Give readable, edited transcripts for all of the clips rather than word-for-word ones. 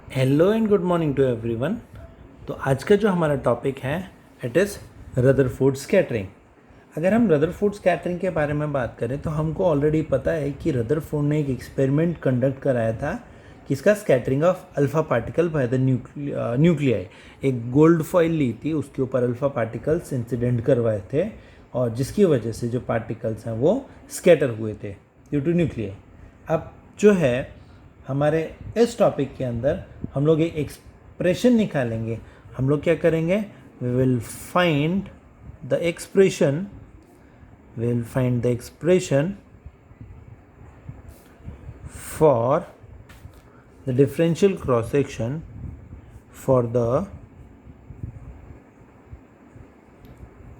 Hello and good morning to everyone. तो आज का जो हमारा टॉपिक है इट इज़ रदरफोर्ड स्कैटरिंग। अगर हम रदरफोर्ड स्कैटरिंग के बारे में बात करें तो हमको ऑलरेडी पता है कि रदरफोर्ड ने एक एक्सपेरिमेंट कंडक्ट कराया था कि इसका scattering of alpha particle by the nuclei. एक गोल्ड फॉइल ली थी, उसके ऊपर अल्फ़ा पार्टिकल्स इंसिडेंट करवाए थे और जिसकी वजह से जो पार्टिकल्स हैं वो स्कैटर हुए थे ड्यू टू न्यूक्लियाई। अब जो है हमारे इस टॉपिक के अंदर हम लोग एक एक्सप्रेशन निकालेंगे। हम लोग क्या करेंगे? We will find the expression for the differential cross section for the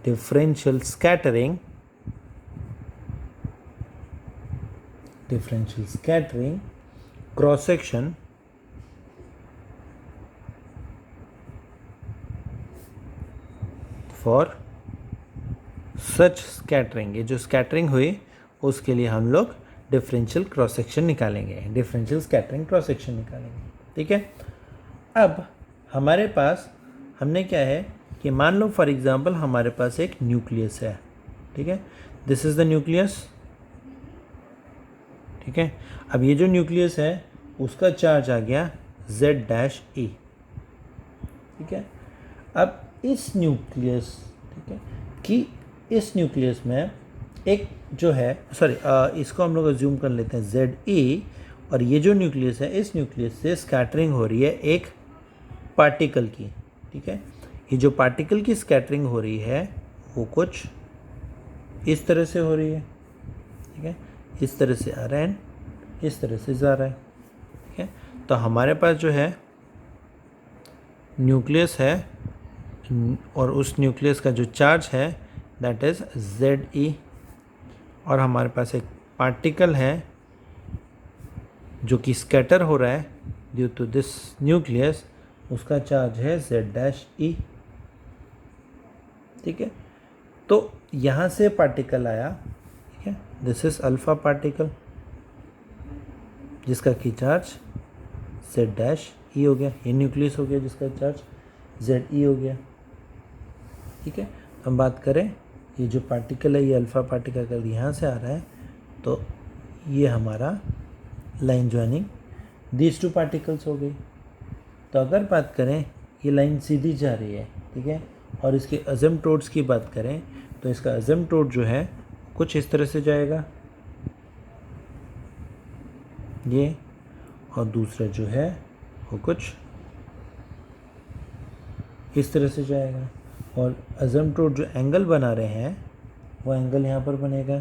differential scattering cross section for such scattering. ये जो स्कैटरिंग हुई उसके लिए हम लोग डिफरेंशियल क्रॉस सेक्शन निकालेंगे, डिफरेंशियल स्कैटरिंग क्रॉस सेक्शन निकालेंगे। ठीक है। अब हमारे पास हमने क्या है कि मान लो फॉर एग्जांपल हमारे पास एक न्यूक्लियस है। ठीक है, दिस इज़ द न्यूक्लियस। ठीक है, अब ये जो न्यूक्लियस है उसका चार्ज आ गया Z-E। ठीक है, अब इस न्यूक्लियस, ठीक है, कि इस न्यूक्लियस में एक जो है इसको हम लोग अज्यूम कर लेते हैं ZE, और ये जो न्यूक्लियस है इस न्यूक्लियस से स्कैटरिंग हो रही है एक पार्टिकल की। ठीक है, ये जो पार्टिकल की स्कैटरिंग हो रही है वो कुछ इस तरह से हो रही है। ठीक है, इस तरह से आ रहा है, इस तरह से जा रहा है। ठीक है, तो हमारे पास जो है न्यूक्लियस है और उस न्यूक्लियस का जो चार्ज है दैट इज़ ZE, और हमारे पास एक पार्टिकल है जो कि स्कैटर हो रहा है ड्यू टू दिस न्यूक्लियस, उसका चार्ज है Z-E। ठीक है, तो यहाँ से पार्टिकल आया। ठीक है, दिस इज अल्फा पार्टिकल जिसका की चार्ज Z-E हो गया। ये न्यूक्लियस हो गया जिसका चार्ज ZE हो गया। ठीक है, हम बात करें ये जो पार्टिकल है ये अल्फ़ा पार्टिकल अगर यहाँ से आ रहा है तो ये हमारा line joining these two particles हो गई। तो अगर बात करें ये लाइन सीधी जा रही है। ठीक है, और इसके अजम्पटोड्स की बात करें तो इसका अजम्पटोड जो है कुछ इस तरह से जाएगा ये, और दूसरा जो है वो कुछ इस तरह से जाएगा, और अजम्पटोड जो एंगल बना रहे हैं वो एंगल यहाँ पर बनेगा।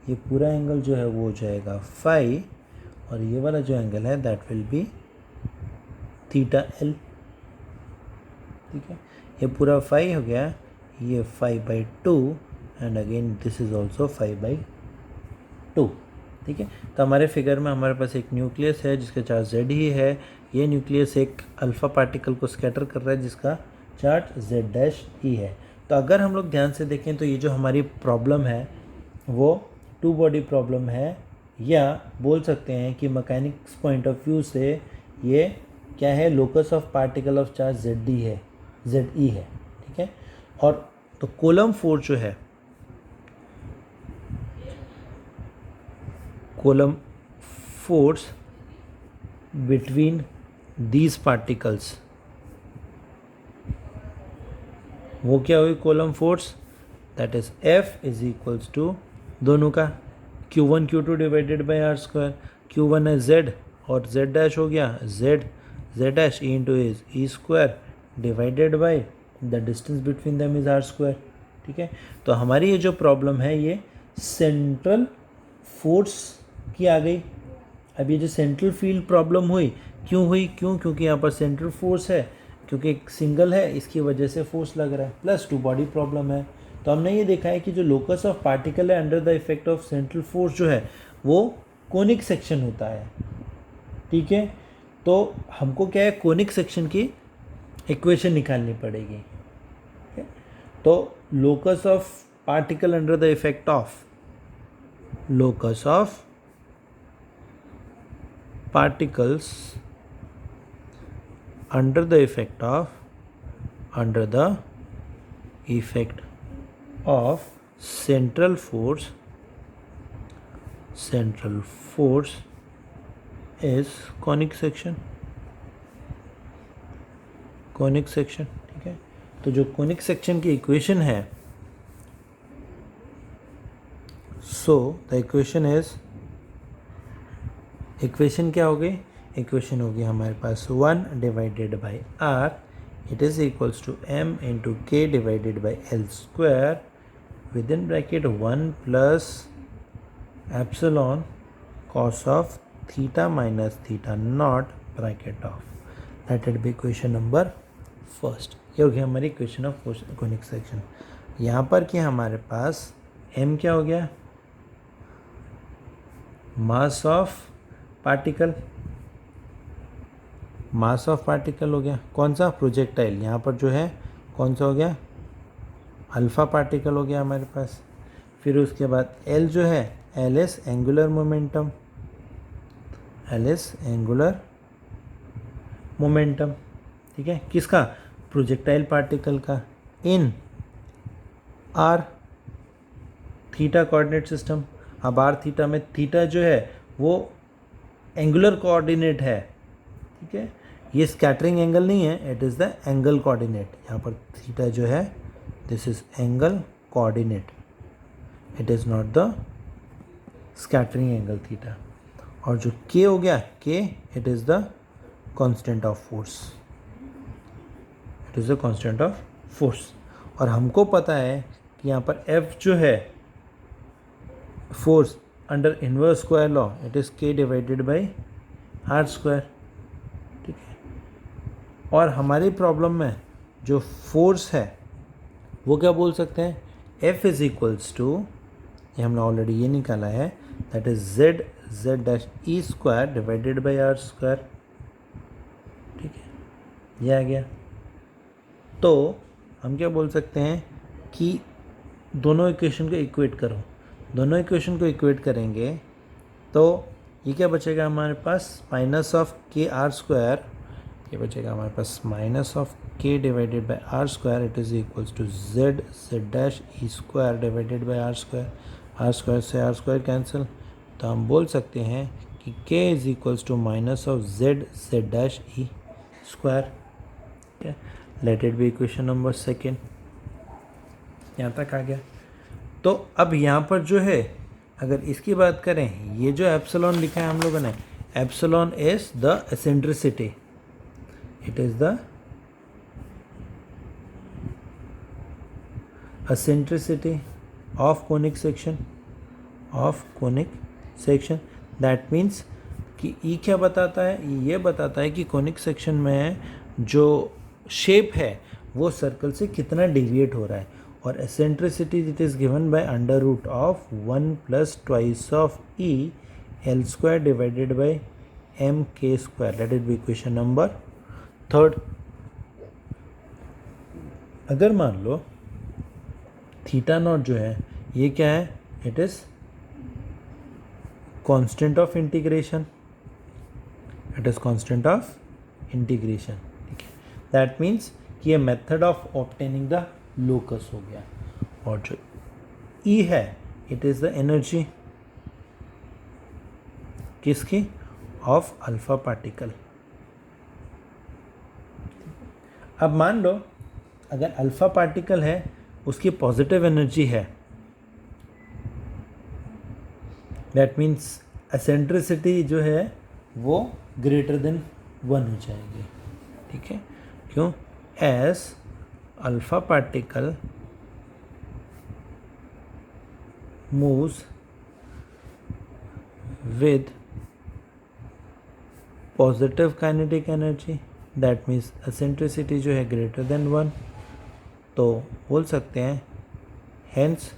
ये पूरा एंगल जो है वो जाएगा फाई, और ये वाला जो एंगल है दैट विल बी θL। ठीक है, ये पूरा फाई हो गया, ये 5/2 and again this is also 5/2। ठीक है, तो हमारे फिगर में हमारे पास एक न्यूक्लियस है जिसका चार्ज Z ही है। ये न्यूक्लियस एक अल्फ़ा पार्टिकल को स्कैटर कर रहा है जिसका चार्ज Z' है। तो अगर हम लोग ध्यान से देखें तो ये जो हमारी प्रॉब्लम है वो टू बॉडी प्रॉब्लम है, या बोल सकते हैं कि मैकेनिक्स पॉइंट ऑफ व्यू से ये क्या है, locus of particle of charge ZE है। ठीक है, और तो कोलम फोर्स जो है, Coulomb force between these particles, वो क्या हुई Coulomb force, that is F is equals to दोनों का Q1 Q2 divided by R²। Q1 है Z और Z' हो गया Z' E into is E² divided by the distance between them is R²। ठीक है, तो हमारी ये जो प्रॉब्लम है ये सेंट्रल फोर्स की आ गई। अब ये जो सेंट्रल फील्ड प्रॉब्लम हुई क्योंकि यहाँ पर सेंट्रल फोर्स है, क्योंकि एक सिंगल है इसकी वजह से फोर्स लग रहा है, प्लस टू बॉडी प्रॉब्लम है। तो हमने ये देखा है कि जो लोकस ऑफ पार्टिकल है under the effect of central force जो है वो कोनिक सेक्शन होता है। ठीक है, तो हमको क्या है, कोनिक सेक्शन की इक्वेशन निकालनी पड़ेगी। तो locus of particle under the effect of locus of particles under the effect of central force is conic section, ठीक है। तो जो conic section की इक्वेशन है, सो द इक्वेशन क्या हो गई? इक्वेशन होगी हमारे पास 1 divided by r, it is equals to m into K divided by L square within bracket 1 plus epsilon cos of theta minus theta naught bracket of, that will be equation number first. ये हो गया हमारी equation of conic section. यहाँ पर क्या हमारे पास m क्या हो गया? मास ऑफ पार्टिकल हो गया। कौन सा? प्रोजेक्टाइल। यहाँ पर जो है कौन सा हो गया? अल्फ़ा पार्टिकल हो गया हमारे पास। फिर उसके बाद L जो है, L इज एंगुलर मोमेंटम, ठीक है। किसका? प्रोजेक्टाइल पार्टिकल का, इन R थीटा कोऑर्डिनेट सिस्टम। अब R थीटा में थीटा जो है वो एंगुलर कोऑर्डिनेट है, ठीक है। ये स्कैटरिंग एंगल नहीं है, it is the angle coordinate. यहाँ पर थीटा जो है this is angle coordinate, it is not the scattering angle theta. और जो k हो गया, k it is the constant of force, और हमको पता है कि यहाँ पर F जो है force under inverse square law, it is k divided by r square, ठीक है। और हमारी प्रॉब्लम में जो फोर्स है वो क्या बोल सकते हैं? F इज इक्वल्स टू, ये हमने ऑलरेडी ये निकाला है, that is z dash E square divided by R square, ठीक है। ये आ गया। तो हम क्या बोल सकते हैं कि दोनों इक्वेशन को इक्वेट करो। दोनों इक्वेशन को इक्वेट करेंगे तो ये क्या बचेगा हमारे पास? Minus of K R square, ये बचेगा हमारे पास minus of K divided by R square, it is equals to z dash E square divided by R square. R square से आर स्क्वायर कैंसिल, तो हम बोल सकते हैं कि k is equals to minus of z dash E square, ठीक है। Let it be equation number second. यहाँ तक आ गया। तो अब यहाँ पर जो है अगर इसकी बात करें, ये जो एप्सिलॉन लिखा है हम लोगों ने, epsilon is the eccentricity, it is the eccentricity of conic section, that means कि ई क्या बताता है? ये बताता है कि कोनिक सेक्शन में जो शेप है वो सर्कल से कितना डिविएट हो रहा है। और eccentricity it is given by under root of 1 plus twice of E L square divided by M K square, that is be equation number third. अगर मान लो थीटा नॉट जो है ये क्या है? It is constant of integration, ठीक है। That means कि ये method of obtaining the locus हो गया। और जो ई है इट इज़ द एनर्जी किसकी? Of alpha particle. अब मान लो अगर अल्फा पार्टिकल है उसकी पॉजिटिव एनर्जी है, दैट मीन्स एसेंट्रिसिटी जो है वो ग्रेटर देन 1 हो जाएगी, ठीक है। क्यों? As alpha particle moves with positive kinetic energy, that means eccentricity जो है greater than 1, तो बोल सकते हैं hence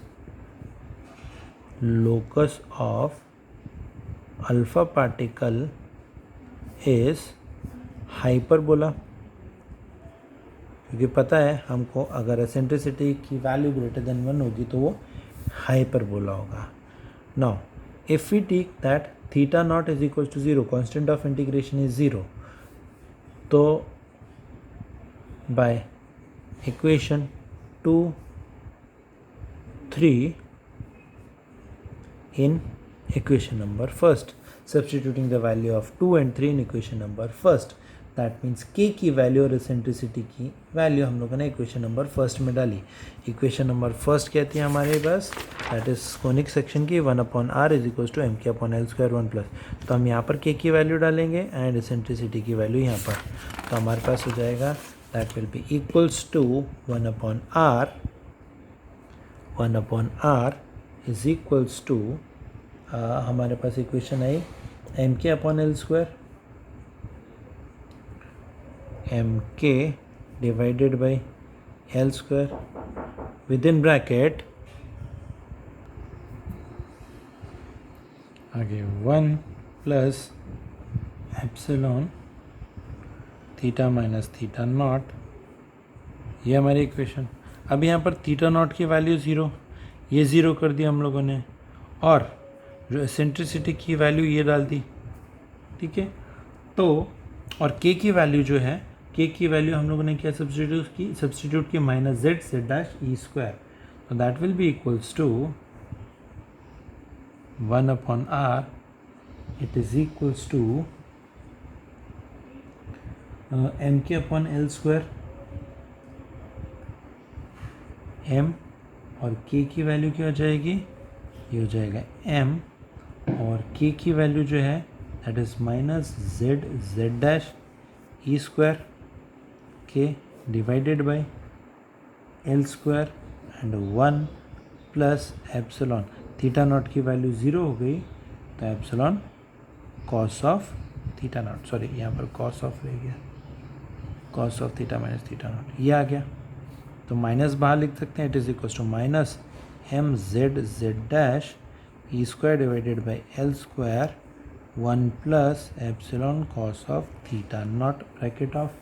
locus of alpha particle is hyperbola, क्योंकि पता है हमको अगर एसेंट्रिसिटी की वैल्यू ग्रेटर देन 1 होगी तो वो हाइपरबोला होगा। Now if we take that theta not is equal to 0, constant of integration is 0, तो by equation 2, 3 in equation number first. Substituting the value of 2 and 3 in equation number first. That means के की value और eccentricity की value हम लोगों ने equation number first में डाली. इक्वेशन नंबर फर्स्ट कहती है हमारे पास दैट इज कोनिक सेक्शन की 1/r is equal to mk/L² 1 plus. तो हम यहाँ पर के की वैल्यू डालेंगे एंड एसेंट्रिसिटी की वैल्यू यहाँ पर. तो हमारे पास हो जाएगा that will be equals to 1/r is equals to हमारे पास इक्वेशन आई mk/L², mk divided by L square within bracket आगे 1 plus epsilon theta minus theta naught. ये हमारी इक्वेशन. अब यहाँ पर थीटा नॉट की वैल्यू 0, ये 0 कर दिया हम लोगों ने, और जो एसेंट्रिसिटी की वैल्यू ये डाल दी. ठीक है. तो और के की वैल्यू जो है, के की वैल्यू हम लोगों ने क्या सब्सटीट्यूट की minus z dash E square. तो that will be equals to 1/r it is equals to mk/L², m और k की वैल्यू क्या हो जाएगी, ये हो जाएगा m, और k की वैल्यू जो है that is minus z dash E square K divided by L square and 1 plus epsilon. Theta naught की वैल्यू 0 हो गई तो epsilon cos of theta naught, sorry यहाँ पर कॉस ऑफ रह गया, cos of theta minus theta naught ये आ गया. तो माइनस बाहर लिख सकते हैं. It is equal to minus mz dash E square divided by L square 1 plus epsilon cos of theta naught bracket of.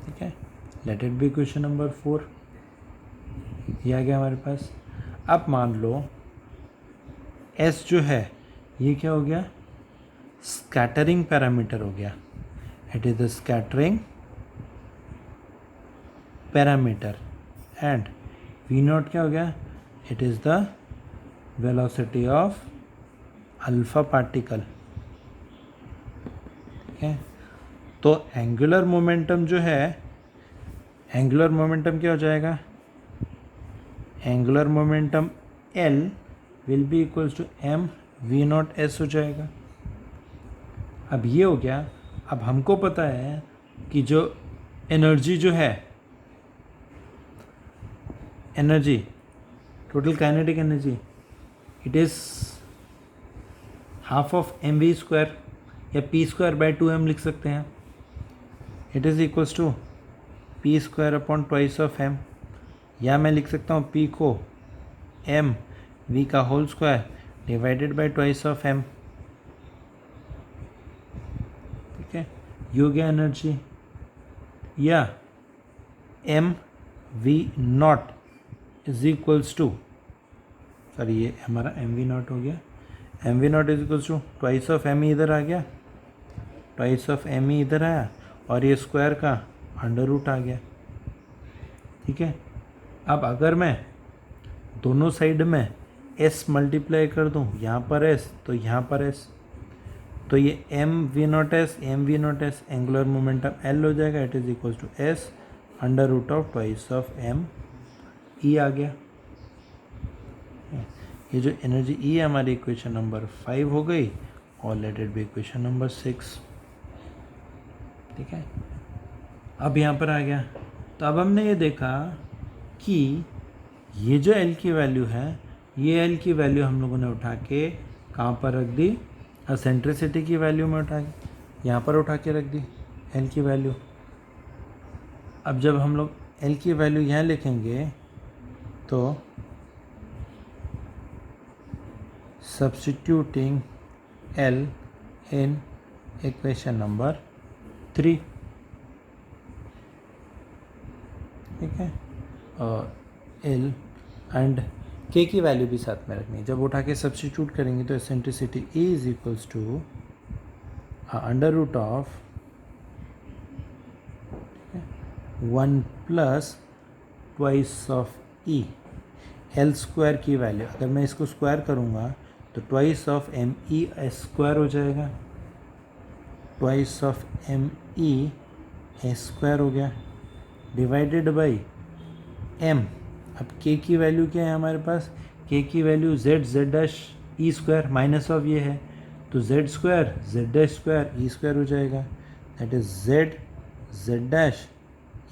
ठीक है. Let it be question number 4. ये आ गया हमारे पास. अब मान लो S जो है ये क्या हो गया, स्कैटरिंग पैरामीटर हो गया. It is the scattering parameter and V not क्या हो गया, it is the velocity of alpha particle. ठीक है. तो एंगुलर मोमेंटम जो है, एंगुलर मोमेंटम क्या हो जाएगा, angular momentum L will be equals to m v not s हो जाएगा. अब ये हो गया. अब हमको पता है कि जो एनर्जी जो है, energy total kinetic energy, it is half of mv square या p²/2m लिख सकते हैं. It is equals to p² twice of m, या मैं लिख सकता हूँ p को m v का whole square divided by twice of m. ठीक है. ये हो गया एनर्जी. या m v not is equals to, sorry ये हमारा एम वी नॉट हो गया, M V not is equals to twice of M E इधर आ गया, ट्वाइस ऑफ एम ई इधर आया, और ये स्क्वायर का अंडर रूट आ गया. ठीक है. अब अगर मैं दोनों साइड में s मल्टीप्लाई कर दूँ, यहाँ पर s तो यहाँ पर s, तो ये M V naught S angular momentum L हो जाएगा. It is equals to s under root of twice of M E आ गया. ये जो एनर्जी ई है हमारी इक्वेशन नंबर 5 हो गई, और late it be equation number 6. ठीक है. अब यहाँ पर आ गया. तो अब हमने ये देखा कि ये जो L की वैल्यू है, ये L की वैल्यू हम लोगों ने उठा के कहाँ पर रख दी, एसेंट्रिसिटी की वैल्यू में उठा के यहाँ पर उठा के रख दी L की वैल्यू. अब जब हम लोग L की वैल्यू यहाँ लिखेंगे तो substituting L in equation number 3. ठीक है. और L एंड K की वैल्यू भी साथ में रखनी है. जब उठा के सब्सटीट्यूट करेंगे तो eccentricity E is equals to under root of 1 plus twice of E, L square की वैल्यू अगर मैं इसको स्क्वायर करूँगा तो twice of M E S square हो जाएगा, twice of M E S square हो गया, डिवाइडेड बाई एम। अब के की वैल्यू क्या है हमारे पास, के की value Z dash E square, minus of ये है तो Z dash square E square हो जाएगा, that is Z dash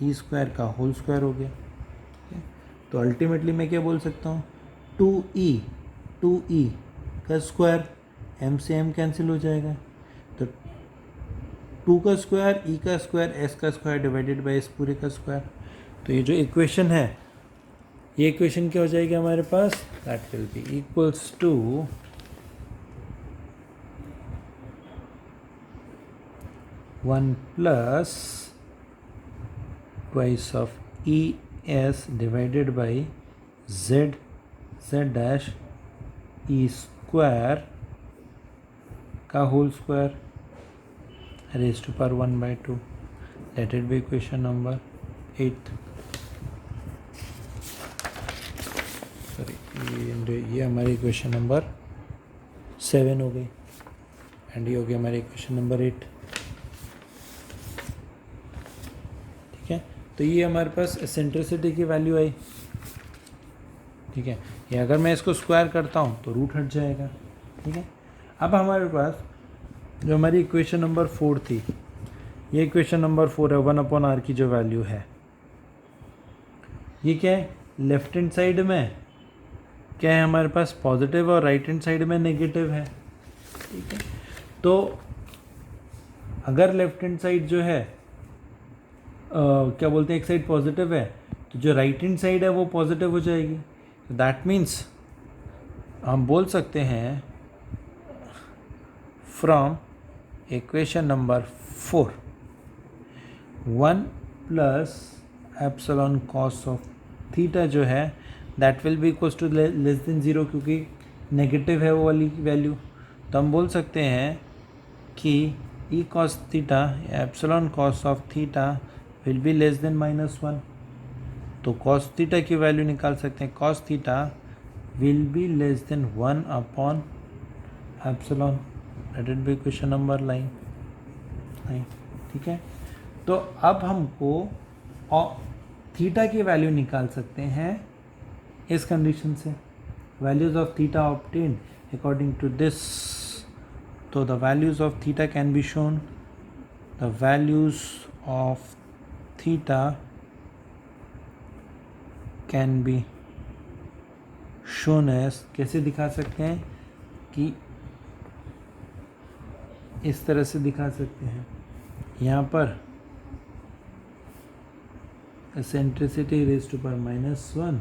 E square का होल स्क्वायर हो गया। तो अल्टीमेटली मैं क्या बोल सकता हूँ, 2e का स्क्वायर, m से m कैंसिल हो जाएगा, तो 2 का स्क्वायर, e का स्क्वायर, s का स्क्वायर डिवाइडेड बाई s पूरे का स्क्वायर। तो ये जो इक्वेशन है, ये इक्वेशन क्या हो जाएगी हमारे पास, that will be equals to 1 plus twice of E S divided by Z dash E square का whole square raise to power 1/2, let it be equation number 8। Sorry, ये हमारी इक्वेशन नंबर 7 हो गई एंड ये हो गया हमारी इक्वेशन नंबर 8। ठीक है, तो ये हमारे पास एसेंट्रिसिटी की वैल्यू आई। ठीक है, ये अगर मैं इसको स्क्वायर करता हूँ तो रूट हट जाएगा। ठीक है, अब हमारे पास जो हमारी इक्वेशन नंबर 4 थी, ये इक्वेशन नंबर 4 है, 1/r की जो वैल्यू है, ये क्या है, लेफ्ट हैंड साइड में क्या है हमारे पास पॉजिटिव और राइट हैंड साइड में नेगेटिव है। ठीक है, तो अगर लेफ्ट हैंड साइड जो है क्या बोलते हैं, एक साइड पॉजिटिव है तो जो राइट हैंड साइड है वो पॉजिटिव हो जाएगी। तो दैट मीन्स हम बोल सकते हैं from equation number 4 1 plus epsilon cos of theta जो है that will be equals to less than 0, क्योंकि नेगेटिव है वो वाली वैल्यू। तो हम बोल सकते हैं कि E cos theta epsilon cos of theta will be less than -1। तो कॉस थीटा की वैल्यू निकाल सकते हैं, cos theta will be less than 1 upon epsilon, late it be question number 9। ठीक है, तो अब हमको थीटा की वैल्यू निकाल सकते हैं इस कंडीशन से, values of theta obtained according to this. तो the values of theta can be shown, the values of theta can be shown as, कैसे दिखा सकते हैं कि इस तरह से दिखा सकते हैं, यहाँ पर एसेंट्रिसिटी रेज़ टू पावर -1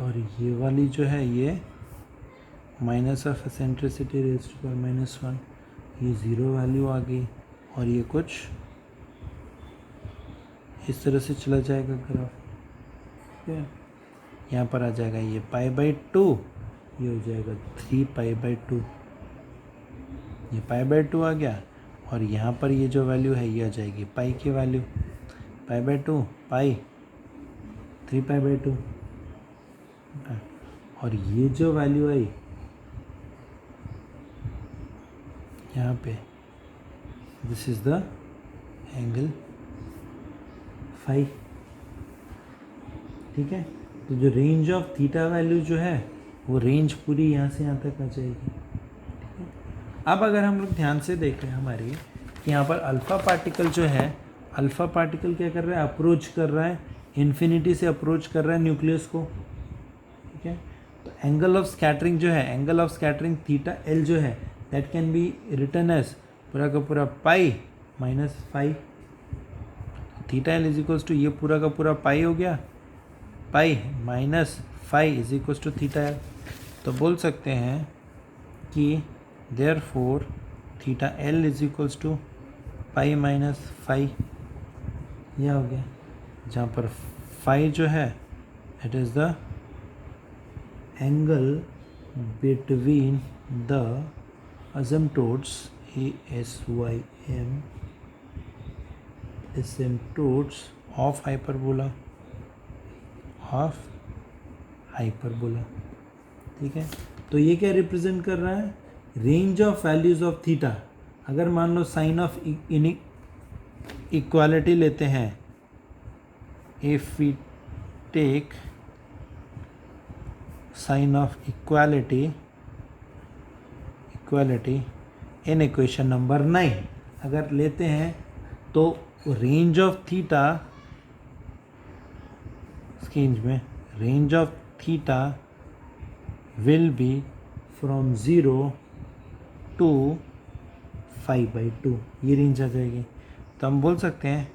और ये वाली जो है ये minus of eccentricity raise to power -1, ये 0 वैल्यू आ गई और ये कुछ इस तरह से चला जाएगा ग्राफ। ठीक है, यहाँ पर आ जाएगा ये π/2, ये हो जाएगा 3π/2, ये π/2 आ गया और यहाँ पर ये जो वैल्यू है ये आ जाएगी पाई की वैल्यू, π/2 पाई 3π/2 और ये जो वैल्यू आई यहाँ पे, this is the angle phi. ठीक है, तो जो रेंज ऑफ थीटा वैल्यू जो है वो रेंज पूरी यहाँ से यहाँ तक आ जाएगी। ठीक है, अब अगर हम लोग ध्यान से देखें हमारी कि यहाँ पर अल्फ़ा पार्टिकल जो है, अल्फ़ा पार्टिकल क्या कर रहा है, अप्रोच कर रहा है, इन्फिनिटी से अप्रोच कर रहा है न्यूक्लियस को। ठीक है, तो एंगल ऑफ स्कैटरिंग जो है, angle of scattering theta L जो है that can be written as पूरा का पूरा pi minus phi. Theta L is equals to ये पूरा का पूरा पाई हो गया, pi minus phi is equals to theta L. तो बोल सकते हैं कि therefore theta L is equals to pi minus phi, यह हो गया, जहाँ पर फाई जो है it is the angle between the asymptotes ASYM asymptotes of hyperbola, ठीक है। तो ये क्या रिप्रेजेंट कर रहा है, range of values of theta. अगर मान लो साइन ऑफ इक्वालिटी लेते हैं, if we take sine of equality in equation number 9 अगर लेते हैं, तो रेंज ऑफ थीटा में range of theta will be from 0 to 5/2, ये रेंज आ जाएगी। तो हम बोल सकते हैं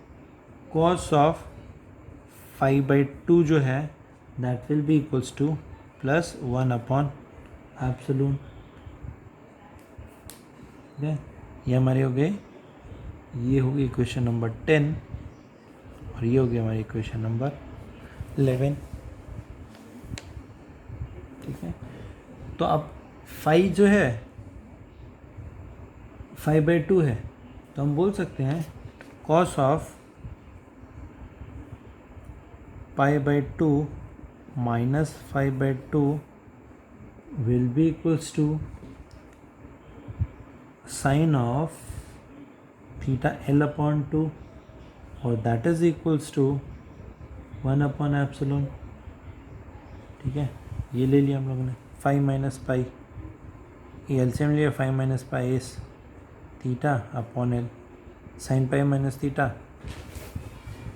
cos ऑफ 5/2 जो है that will be equals to +1/एप्सिलॉन, ठीक है। ये हमारे हो गए, ये होगी इक्वेशन नंबर 10 और ये हो गया हमारी इक्वेशन नंबर 11, ठीक है। तो अब 5 जो है 5/2 है, तो हम बोल सकते हैं cos of 5/2 minus 5/2 will be equals to sine of theta L/2 और दैट इज इक्वल्स टू 1/एप्सिलॉन, ठीक है। ये ले लिया हम लोगों ने 5 माइनस पाई, ये एलसीएम लिया 5 minus pi is theta upon L, sine pi minus theta,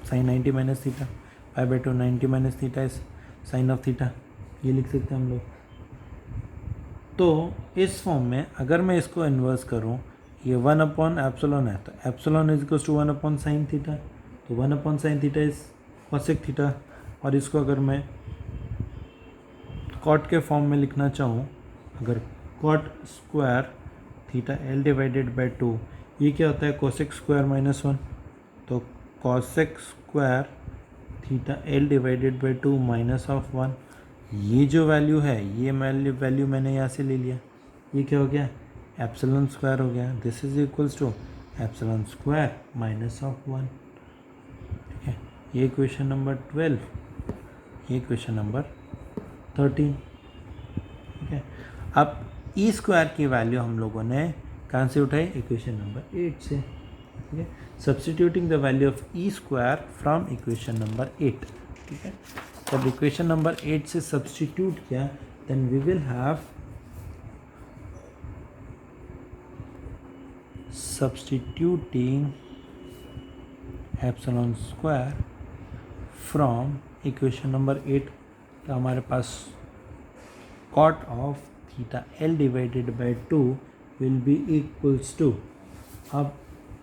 sine 90 minus theta, 5/2 90 minus theta is sine of theta, ये लिख सकते हैं हम लोग। तो इस फॉर्म में अगर मैं इसको इन्वर्स करूं, ये 1/एप्सिलॉन है, तो एप्सिलॉन इज इक्वल्स टू 1/साइन थीटा, तो 1/साइन थीटा इज कॉसेक थीटा। और इसको अगर मैं कॉट के फॉर्म में लिखना चाहूँ, अगर कॉट स्क्वायर थीटा L/2, ये क्या होता है कोसेक स्क्वायर -1, तो कोसेक स्क्वायर थीटा L/2 -1, ये जो वैल्यू है ये वैल्यू मैंने यहाँ से ले लिया, ये क्या हो गया एप्सिलॉन स्क्वायर हो गया, this is equals to epsilon square -1, ठीक है। ये इक्वेशन नंबर 12, ये इक्वेशन नंबर 13, ठीक है। अब ई स्क्वायर की वैल्यू हम लोगों ने कहाँ से उठाई, इक्वेशन नंबर 8 से, ठीक है। Substituting the value of E square from equation number 8, ठीक है। जब इक्वेशन नंबर 8 से सब्स्टिट्यूट किया, then we will have substituting epsilon square from equation number 8, तो हमारे पास cot of theta L/2 will be equals to, अब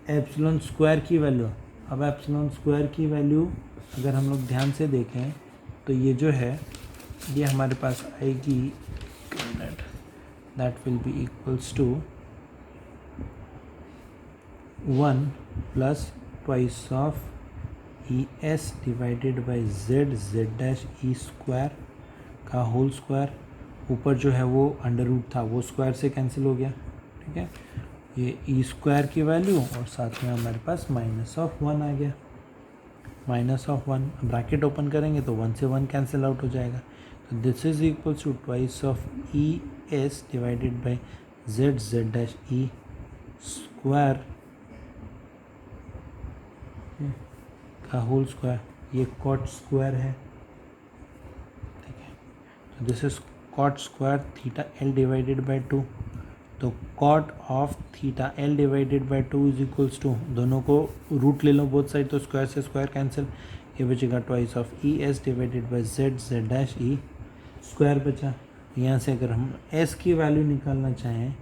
एप्सिलॉन स्क्वायर की वैल्यू, अगर हम लोग ध्यान से देखें तो ये जो है ये हमारे पास आएगी, that will be equals to 1 plus twice of ES divided by Z E square का होल स्क्वायर, ऊपर जो है वो अंडर रूट था वो स्क्वायर से कैंसिल हो गया, ठीक है। ये ई स्क्वायर की वैल्यू और साथ में हमारे पास -1 आ गया, -1, ब्रैकेट ओपन करेंगे तो 1 से 1 कैंसिल आउट हो जाएगा, तो this is equals to twice of ES divided by Z E square का होल स्क्वायर, ये कॉट स्क्वायर है, ठीक है। तो this is cot square theta L/2, तो cot of theta L/2 is equals to, दोनों को रूट ले लो बोथ साइड, तो स्क्वायर से स्क्वायर कैंसिल, ये बचेगा twice of ES divided by Z E square बचा। यहाँ से अगर हम S की वैल्यू निकालना चाहें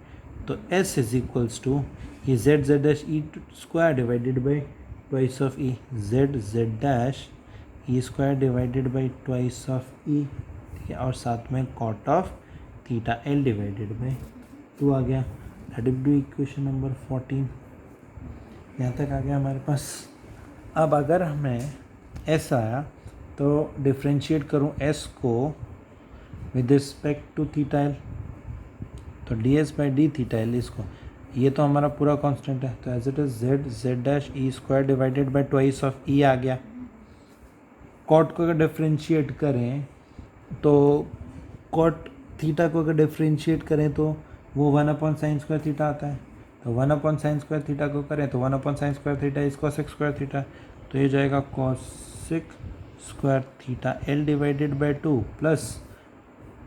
तो S इज इक्वल्स टू ये Z E square divided by twice of E Z E square divided by twice of E, ठीक है। और साथ में कॉट ऑफ थीटा L/2 आ गया, that will be equation number 14, यहाँ तक आ गया हमारे पास। अब अगर हमें S आया तो डिफ्रेंशिएट करूँ S को with respect to theta L, तो ds by D theta L, इसको ये तो हमारा पूरा कांस्टेंट है, तो as it is Z Z dash E square divided by twice of E आ गया। कॉट को अगर डिफ्रेंशिएट करें तो कॉट थीटा को अगर डिफ्रेंशिएट करें तो वो 1/sin² थीटा आता है। तो 1/sin² थीटा को करें तो 1/sin² theta is cosec square theta, तो ये जाएगा cosec square theta L divided by 2 plus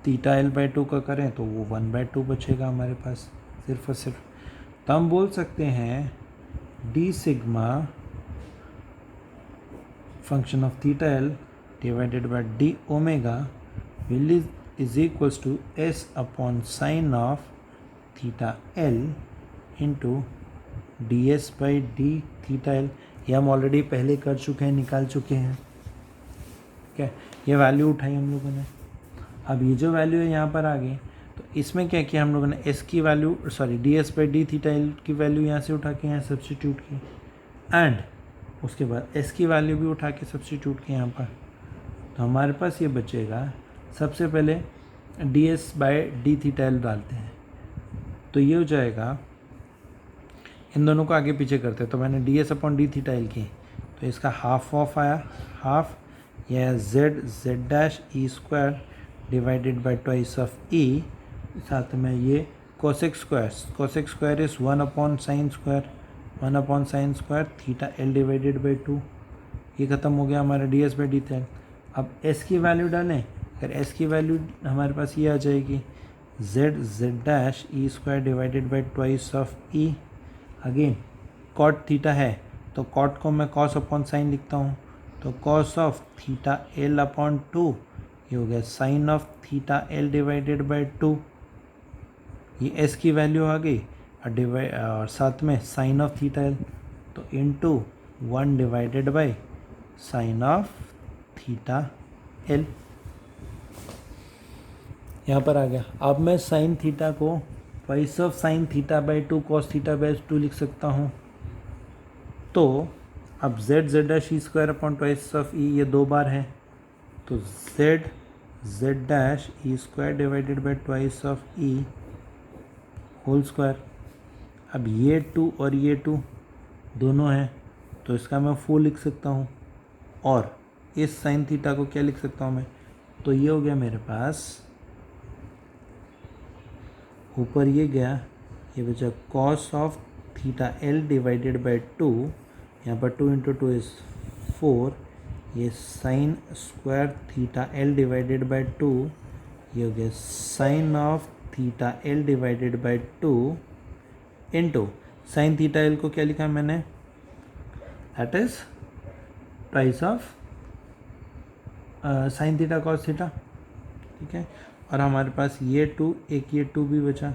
theta L by 2 का करें तो वो 1/2 बचेगा हमारे पास सिर्फ और सिर्फ। तो हम बोल सकते हैं d sigma function of theta L divided by d omega will is equals to S upon sine of theta L into d S by D theta L. ये हम ऑलरेडी पहले कर चुके हैं, निकाल चुके हैं। ठीक है, ये वैल्यू उठाई हम लोगों ने। अब ये जो वैल्यू है यहाँ पर आ गई, तो इसमें क्या किया हम लोगों ने, एस की value sorry D S by D theta L की वैल्यू यहाँ से उठा के यहाँ सब्सटीट्यूट की, एंड उसके बाद एस की वैल्यू भी उठा के सब्सटीट्यूट की यहाँ पर। तो हमारे पास ये बचेगा, सबसे पहले D S by D theta L डालते हैं, तो ये हो जाएगा, इन दोनों को आगे पीछे करते हैं। तो मैंने D S upon D theta L की, तो इसका हाफ ऑफ आया, हाफ यह Z Z dash E square divided by twice of E, साथ में ये cosec square is 1/sin square theta L divided by 2। ये ख़त्म हो गया हमारा D S by D theta. अब एस की वैल्यू डालें, अगर एस की वैल्यू हमारे पास ये आ जाएगी Z Z dash E square divided by twice of E. Again cot theta है तो कॉट को मैं कॉस अपॉन साइन लिखता हूँ, तो cos of theta L upon 2, ये हो गया sine of theta L divided by 2। ये एस की वैल्यू आ गई और साथ में साइन ऑफ थीटा एल, तो into 1 divided by sine of theta L यहाँ पर आ गया। अब मैं साइन थीटा को twice of sine theta by 2 cos theta by 2 लिख सकता हूँ। तो अब Z Z dash E square upon twice of E, ये 2 बार है, तो Z Z dash E square divided by twice of E whole square. अब ये 2 और ये 2 दोनों हैं, तो इसका मैं फुल लिख सकता हूँ, और इस साइन थीटा को क्या लिख सकता हूँ मैं, तो ये हो गया मेरे पास, ऊपर ये गया, ये बचा cos of theta L divided by 2, यहाँ पर 2 इंटू 2 इज़ 4, ये sine square theta L divided by 2, ये हो गया sine of theta L divided by 2 into sine theta L को क्या लिखा मैंने, that is twice of sine theta cos theta. ठीक है, और हमारे पास ये 2, एक ये 2 भी बचा,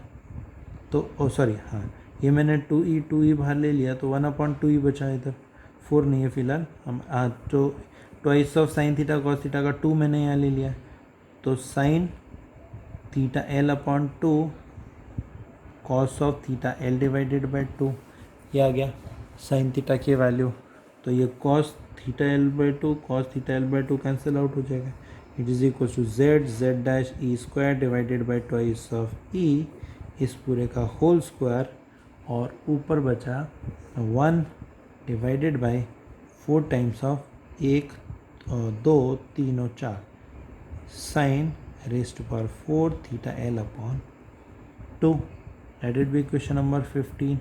तो सॉरी हाँ, ये मैंने 2e बाहर ले लिया, तो 1/2e बचा इधर, 4 नहीं है फिलहाल। हम तो twice of sine theta cos theta का 2 मैंने यहाँ ले लिया, तो sign theta L upon 2 cos of theta L divided by 2, ये आ गया साइन थीटा की वैल्यू। तो ये cos theta L by 2 cos theta L by 2 cancel out हो जाएगा। It is equal to Z Z dash E square divided by twice of E, इस पूरे का होल स्क्वायर, और ऊपर बचा 1 डिवाइडेड बाई 4 टाइम्स ऑफ 1 और 2 3 और 4 sine raised to power 4 theta L upon 2। Let it be question number 15।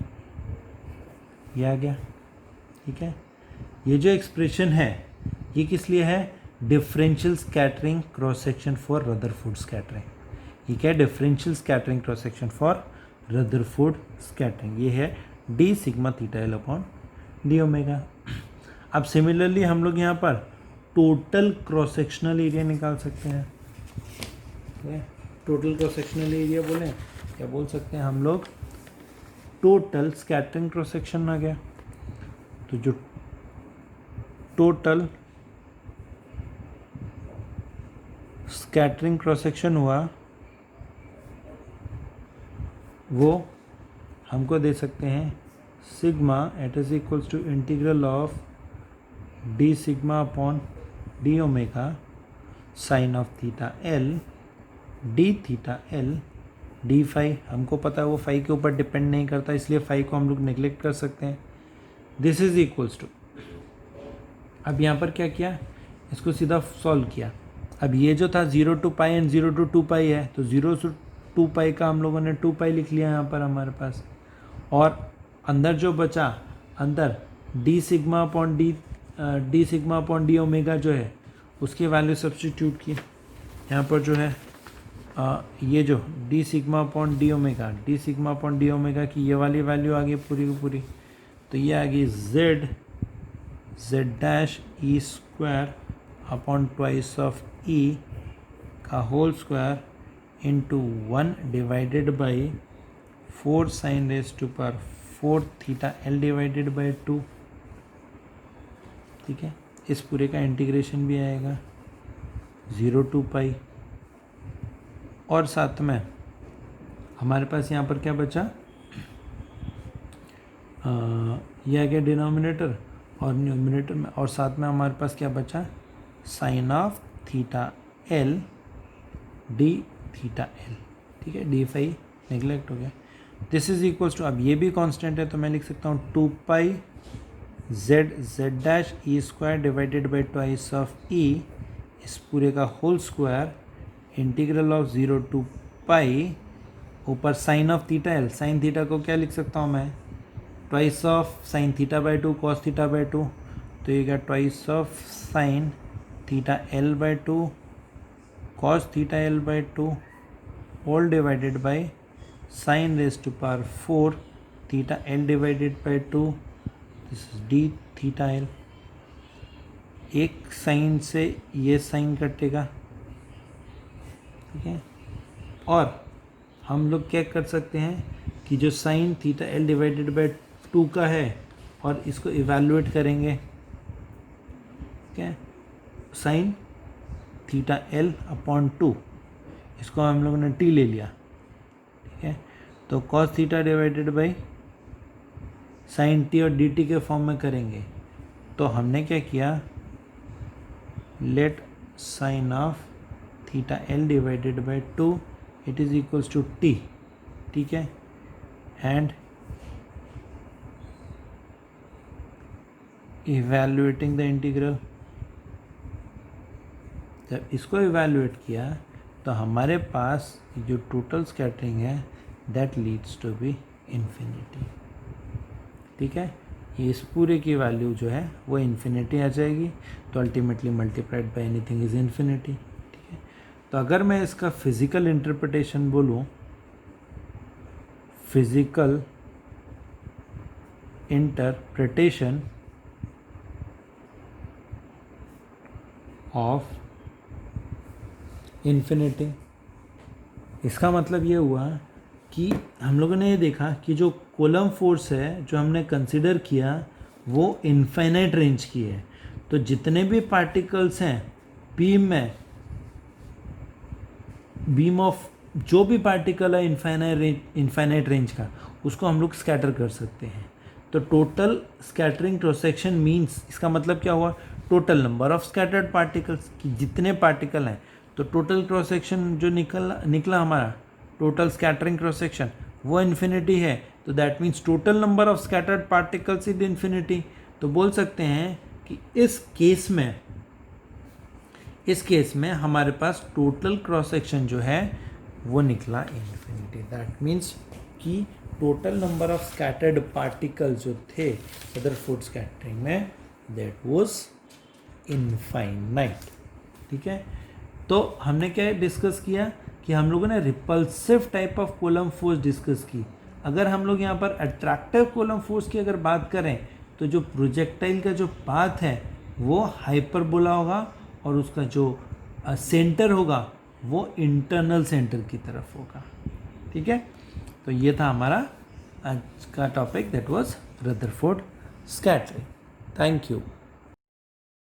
ये आ गया। ठीक है, ये जो एक्सप्रेशन है ये किस लिए है, differential scattering cross section for Rutherford scattering. ये क्या है, differential scattering cross section for Rutherford scattering. ये है D sigma theta L upon d omega. अब सिमिलरली हम लोग यहाँ पर टोटल क्रॉस सेक्शनल एरिया निकाल सकते हैं। टोटल क्रॉस सेक्शनल एरिया बोले क्या बोल सकते हैं हम लोग, टोटल स्कैटरिंग क्रॉस सेक्शन आ गया। तो जो टोटल स्कैटरिंग क्रॉस सेक्शन हुआ वो हमको दे सकते हैं sigma at is equals to integral of d sigma upon d omega sine of theta L d theta L d phi, हमको पता है वो फाई के ऊपर डिपेंड नहीं करता, इसलिए फाई को हम लोग नेग्लेक्ट कर सकते हैं। दिस इज इक्वल्स टू, अब यहाँ पर क्या किया, इसको सीधा सॉल्व किया। अब ये जो था 0 to पाई एंड 0 to 2 पाई है, तो 0 to 2 पाई का हम लोगों ने 2 पाई लिख लिया यहाँ पर हमारे पास, और अंदर जो बचा, अंदर D sigma upon d omega जो है उसकी वैल्यू सब्स्टिट्यूट की। यहाँ पर जो है ये जो D sigma upon d omega की ये वाली वैल्यू आ गई पूरी की पूरी, तो ये आ गई z dash E square upon twice of E का whole square into 1 divided by 4 sine raise to power 4 theta L divided by 2। ठीक है, इस पूरे का इंटीग्रेशन भी आएगा 0 to पाई, और साथ में हमारे पास यहाँ पर क्या बचा, ये आ गया डिनोमिनेटर और न्यूमिनेटर में, और साथ में हमारे पास क्या बचा, sine of theta L d theta L. ठीक है, डी फाई नेग्लेक्ट हो गया। दिस इज इक्वल्स टू, अब ये भी कांस्टेंट है तो मैं लिख सकता हूँ 2 pi z dash E square divided by twice of E, इस पूरे का whole square integral of 0 to pi ऊपर sine of theta L. Sine theta को क्या लिख सकता हूँ मैं, twice of sine theta by 2 cos theta by 2, तो ये क्या twice of sine theta L by 2 cos theta L by 2 all divided by sine raise to power 4 theta L divided by 2, this is D theta L. एक sign से ये sign कटेगा। ठीक है, और हम लोग क्या कर सकते हैं कि जो sign theta L divided by 2 का है और इसको इवैल्यूएट करेंगे। ठीक है, साइन थीटा एल अपॉन 2, इसको हम लोगों ने टी ले लिया। ठीक है, तो cos theta divided by sine T और डी टी के फॉर्म में करेंगे, तो हमने क्या किया, let sine of theta L divided by 2 it is equals to T. ठीक है, एंड इवैल्यूएटिंग द इंटीग्रल, जब इसको इवैल्यूएट किया तो हमारे पास जो टोटल स्कैटरिंग है that leads to be infinity. ठीक है, इस पूरे की वैल्यू जो है वो इन्फिनिटी आ जाएगी, तो ultimately multiplied by anything is infinity. ठीक है, तो अगर मैं इसका फिजिकल इंटरप्रिटेशन बोलूँ, फिजिकल इंटरप्रिटेशन ऑफ इन्फिनिटी, इसका मतलब ये हुआ कि हम लोगों ने ये देखा कि जो कूलम्ब फोर्स है जो हमने कंसिडर किया वो इनफाइनाइट रेंज की है। तो जितने भी पार्टिकल्स हैं बीम में, बीम ऑफ जो भी पार्टिकल है इनफाइनाइट रेंज का, उसको हम लोग स्कैटर कर सकते हैं। तो total scattering cross section means, इसका मतलब क्या हुआ, total number of scattered particles की जितने पार्टिकल हैं, तो टोटल क्रॉस सेक्शन जो निकला हमारा टोटल स्कैटरिंग क्रॉस सेक्शन वो इन्फिनिटी है। तो that means total number of scattered particles is infinity. तो बोल सकते हैं कि इस केस में हमारे पास टोटल क्रॉस सेक्शन जो है वो निकला इन्फिनिटी। दैट मीन्स कि total number of scattered particles जो थे रदरफोर्ड स्कैटरिंग में दैट वाज इनफाइनाइट। ठीक है, तो हमने क्या डिस्कस किया कि हम लोगों ने repulsive type of coulomb force discuss की। अगर हम लोग यहाँ पर अट्रैक्टिव कूलम्ब फोर्स की अगर बात करें तो जो प्रोजेक्टाइल का जो पाथ है वो हाइपरबोला होगा और उसका जो सेंटर होगा वो इंटरनल सेंटर की तरफ होगा। ठीक है, तो ये था हमारा आज का topic, that was Rutherford scattering. Thank you.